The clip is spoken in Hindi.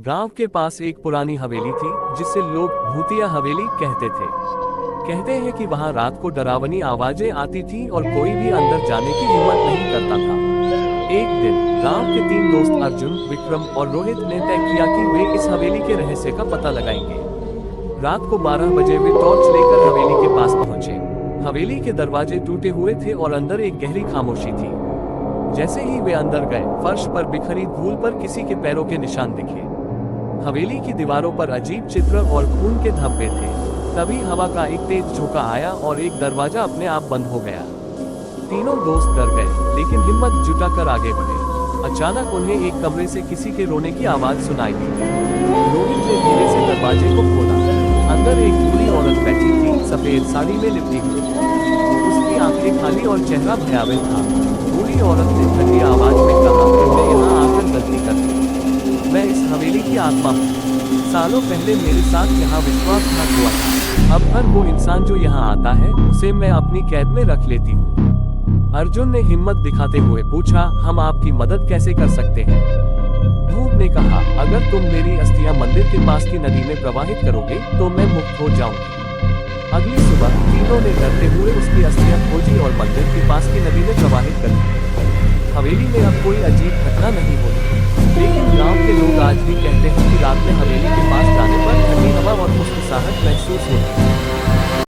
गांव के पास एक पुरानी हवेली थी जिसे लोग भूतिया हवेली कहते थे। कहते हैं कि वहां रात को डरावनी आवाजें आती थी और कोई भी अंदर जाने की हिम्मत नहीं करता था। एक दिन गांव के 3 दोस्त अर्जुन, विक्रम और रोहित ने तय किया कि वे इस हवेली के रहस्य का पता लगाएंगे। रात को 12 बजे वे टॉर्च लेकर हवेली के पास पहुंचे। हवेली के दरवाजे टूटे हुए थे और अंदर एक गहरी खामोशी थी। जैसे ही वे अंदर गए, फर्श पर बिखरी धूल पर किसी के पैरों के निशान दिखे। हवेली की दीवारों पर अजीब चित्र और खून के धब्बे थे। तभी हवा का एक तेज झोंका आया और एक दरवाजा अपने आप बंद हो गया। तीनों दोस्त डर गए, लेकिन हिम्मत जुटाकर आगे बढ़े। अचानक उन्हें एक कमरे से किसी के रोने की आवाज सुनाई दी। रोहित ने धीरे से दरवाजे को खोला। अंदर एक बूढ़ी औरत बैठी थी, सफेद साड़ी में लिपटी हुई। उसकी आंखें खाली और चेहरा भयावह था। बूढ़ी औरत ने ठंडी आवाज में कहा, "मैं यहाँ आकर गलती कर दी। मैं इस हवेली की आत्मा हूँ। सालों पहले मेरे साथ यहाँ विश्वासघात हुआ था। अब हर वो इंसान जो यहाँ आता है, उसे मैं अपनी कैद में रख लेती हूँ।" अर्जुन ने हिम्मत दिखाते हुए पूछा, "हम आपकी मदद कैसे कर सकते हैं?" धूप ने कहा, "अगर तुम मेरी अस्थियां मंदिर के पास की नदी में प्रवाहित करोगे तो मैं मुक्त हो जाऊंगी।" अगली सुबह तीनों ने डरते हुए उसकी अस्थियां खोजी और मंदिर के पास की नदी में प्रवाहित कर दी। हवेली में अब कोई अजीब घटना नहीं होती, लेकिन गांव के लोग आज भी कहते हैं कि रात में हवेली के पास जाने पर ठंडी हवा और मुस्कुराहट महसूस होती है।